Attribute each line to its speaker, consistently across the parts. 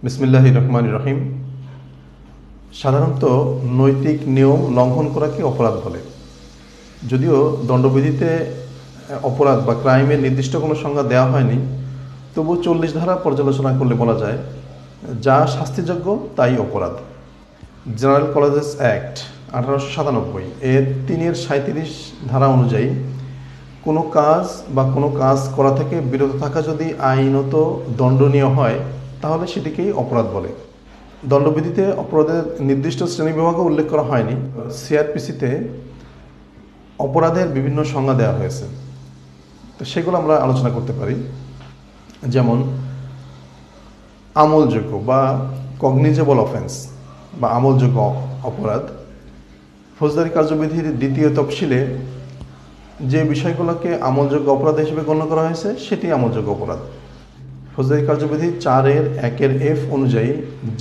Speaker 1: বিসমিল্লাহির রহমানির রহিম। সাধারণত নৈতিক নিয়ম লঙ্ঘন করাকে অপরাধ বলে। যদিও দণ্ডবিধিতে অপরাধ বা ক্রাইমের নির্দিষ্ট কোনো সংজ্ঞা দেওয়া হয়নি, তবু 40 ধারা পর্যালোচনা করলে বলা যায় যা শাস্তিযোগ্য তাই অপরাধ। জেনারেল কলেজেস অ্যাক্ট 1897 এর 3-37 ধারা অনুযায়ী কোনো কাজ বা কোনো কাজ করা থেকে বিরত থাকা যদি আইনত দণ্ডনীয় হয় তাহলে সেটিকেই অপরাধ বলে। দণ্ডবিধিতে অপরাধের নির্দিষ্ট শ্রেণীবিভাগও উল্লেখ করা হয়নি। সিআরপিসিতে অপরাধের বিভিন্ন সংজ্ঞা দেওয়া হয়েছে, তো সেগুলো আমরা আলোচনা করতে পারি। যেমন আমলযোগ্য বা কগনিজেবল অফেন্স বা আমলযোগ্য অপরাধ। ফৌজদারি কার্যবিধির 2য় তফসিলে যে বিষয়গুলোকে আমলযোগ্য অপরাধ হিসেবে গণ্য করা হয়েছে সেটি আমলযোগ্য অপরাধ। ফৌজদারি কার্যবিধি 4(1)(f) অনুযায়ী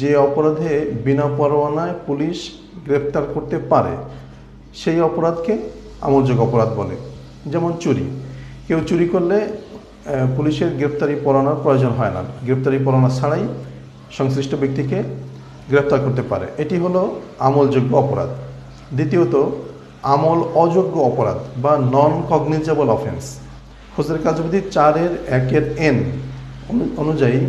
Speaker 1: যে অপরাধে বিনা পরোয়ানায় পুলিশ গ্রেপ্তার করতে পারে সেই অপরাধকে আমলযোগ্য অপরাধ বলে। যেমন চুরি, কেউ চুরি করলে পুলিশের গ্রেপ্তারি পরোয়ানার প্রয়োজন হয় না, গ্রেপ্তারি পরোয়ানা ছাড়াই সংশ্লিষ্ট ব্যক্তিকে গ্রেপ্তার করতে পারে, এটি হলো আমলযোগ্য অপরাধ। দ্বিতীয়ত আমল অযোগ্য অপরাধ বা নন কগনিজেবল অফেন্স। ফৌজদারি কার্যবিধি 4(1)(n) অনুযায়ী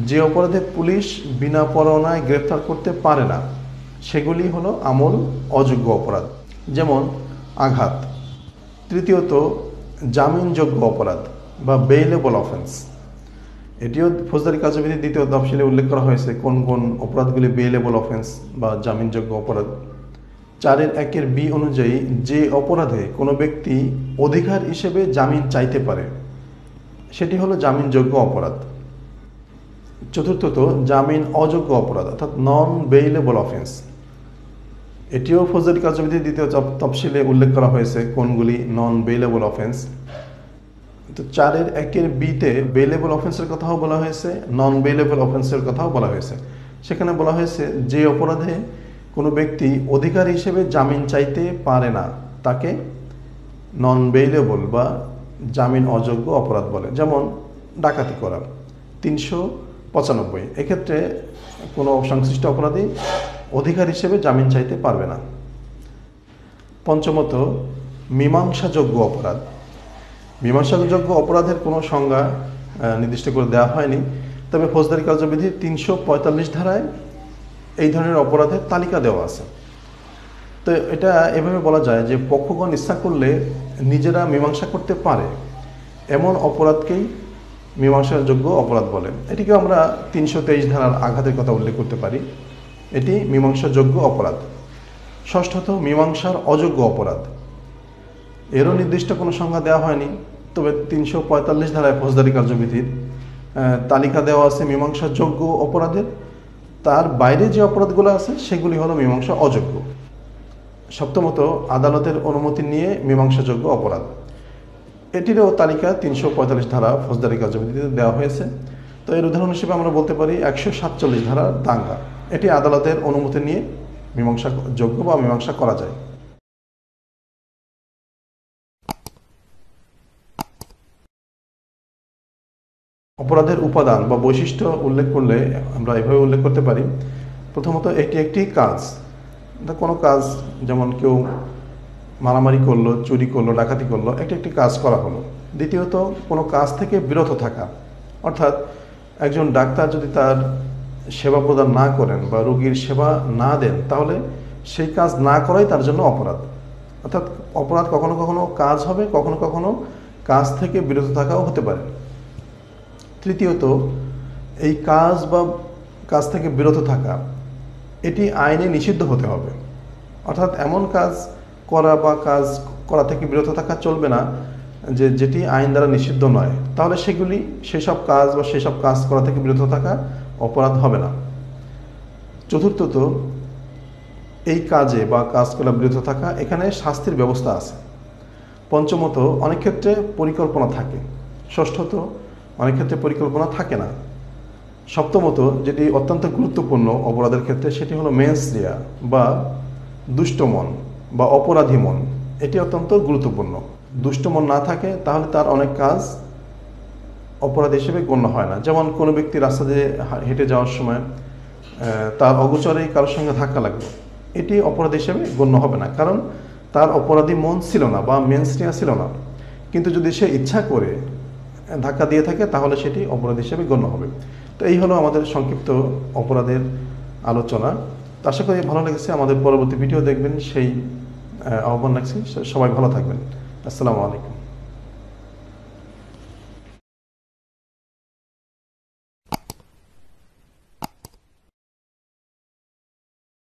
Speaker 1: যে অপরাধে পুলিশ বিনা পরোয়ানায় গ্রেপ্তার করতে পারে না সেগুলি হলো আমল অযোগ্য অপরাধ, যেমন আঘাত। তৃতীয়ত জামিনযোগ্য অপরাধ বা বেইলেবল অফেন্স। এটিও ফৌজদারি কার্যবিধির 2য় তফসিলে উল্লেখ করা হয়েছে কোন কোন অপরাধগুলি বেইলেবল অফেন্স বা জামিনযোগ্য অপরাধ। 4(1)(b) অনুযায়ী যে অপরাধে কোনো ব্যক্তি অধিকার হিসেবে জামিন চাইতে পারে সেটি হলো জামিনযোগ্য অপরাধ। চতুর্থত জামিন অযোগ্য অপরাধ অর্থাৎ নন বেইলেবল অফেন্স। এটিও ফৌজদারি কার্যবিধির 2য় তফসিলে উল্লেখ করা হয়েছে কোনগুলি নন বেইলেবল অফেন্স। তো 4(1)(b)তে বেইলেবল অফেন্সের কথাও বলা হয়েছে, নন বেইলেবল অফেন্সের কথাও বলা হয়েছে। সেখানে বলা হয়েছে যে অপরাধে কোনো ব্যক্তি অধিকার হিসেবে জামিন চাইতে পারে না তাকে নন বেইলেবল বা জামিন অযোগ্য অপরাধ বলে। যেমন ডাকাতি করা 395, এক্ষেত্রে কোনো সংশ্লিষ্ট অপরাধী অধিকার হিসেবে জামিন চাইতে পারবে না। পঞ্চমত মীমাংসাযোগ্য অপরাধ। মীমাংসাযোগ্য অপরাধের কোনো সংজ্ঞা নির্দিষ্ট করে দেওয়া হয়নি, তবে ফৌজদারি কার্যবিধির 345 ধারায় এই ধরনের অপরাধের তালিকা দেওয়া আছে। তো এটা এভাবে বলা যায় যে পক্ষগণ ইচ্ছা করলে নিজেরা মীমাংসা করতে পারে এমন অপরাধকেই মীমাংসাযোগ্য অপরাধ বলে। এটিকে আমরা 323 ধারার আঘাতের কথা উল্লেখ করতে পারি, এটি মীমাংসাযোগ্য অপরাধ। ষষ্ঠত মীমাংসার অযোগ্য অপরাধ। এরও নির্দিষ্ট কোনো সংজ্ঞা দেওয়া হয়নি, তবে 345 ধারায় ফৌজদারি কার্যবিধির তালিকা দেওয়া আছে মীমাংসাযোগ্য অপরাধের। তার বাইরে যে অপরাধগুলো আছে সেগুলি হলো মীমাংসা অযোগ্য। সপ্তমত আদালতের অনুমতি নিয়ে মীমাংসাযোগ্য অপরাধ। এটিরও তালিকা 345 ধারা ফৌজদারি কার্যবিধিতে দেওয়া হয়েছে। তো এর উদাহরণ হিসেবে আমরা বলতে পারি 147 ধারার দাঙ্গা, এটি আদালতের অনুমতি নিয়ে মীমাংসাযোগ্য বা মীমাংসা করা যায়। অপরাধের উপাদান বা বৈশিষ্ট্য উল্লেখ করলে আমরা এভাবে উল্লেখ করতে পারি। প্রথমত এটি একটি কাজ, কোনো কাজ, যেমন কেউ মারামারি করলো, চুরি করলো, ডাকাতি করলো, একটি কাজ করা হলো। দ্বিতীয়ত কোনো কাজ থেকে বিরত থাকা, অর্থাৎ একজন ডাক্তার যদি তার সেবা প্রদান না করেন বা রোগীর সেবা না দেন তাহলে সেই কাজ না করাই তার জন্য অপরাধ। অর্থাৎ অপরাধ কখনো কখনো কাজ হবে, কখনো কখনো কাজ থেকে বিরত থাকাও হতে পারে। তৃতীয়ত এই কাজ বা কাজ থেকে বিরত থাকা এটি আইনে নিষিদ্ধ হতে হবে, অর্থাৎ এমন কাজ করা বা কাজ করা থেকে বিরত থাকা চলবে না যেটি আইন দ্বারা নিষিদ্ধ নয়, তাহলে সেসব কাজ বা সেসব কাজ করা থেকে বিরত থাকা অপরাধ হবে না। চতুর্থত এই কাজে বা কাজ করা বিরত থাকা এখানে শাস্তির ব্যবস্থা আছে। পঞ্চমত অনেক ক্ষেত্রে পরিকল্পনা থাকে। ষষ্ঠত অনেক ক্ষেত্রে পরিকল্পনা থাকে না। সপ্তমত যেটি অত্যন্ত গুরুত্বপূর্ণ অপরাধের ক্ষেত্রে সেটি হলো মেন্স রিয়া বা দুষ্ট মন বা অপরাধী মন, এটি অত্যন্ত গুরুত্বপূর্ণ। দুষ্ট মন না থাকে তাহলে তার অনেক কাজ অপরাধ হিসেবে গণ্য হয় না। যেমন কোনো ব্যক্তি রাস্তা দিয়ে হেঁটে যাওয়ার সময় তার অগোচরে কারোর সঙ্গে ধাক্কা লাগলো, এটি অপরাধ হিসেবে গণ্য হবে না, কারণ তার অপরাধী মন ছিল না বা মেনস্টিয়া ছিল না। কিন্তু যদি সে ইচ্ছা করে ধাক্কা দিয়ে থাকে তাহলে সেটি অপরাধ হিসেবে গণ্য হবে। তো এই হলো আমাদের সংক্ষিপ্ত অপরাধের আলোচনা। তো আশা করি ভালো লেগেছে। আমাদের পরবর্তী ভিডিও দেখবেন সেই আহ্বান রাখছি। সবাই ভালো থাকবেন। আসসালামু আলাইকুম।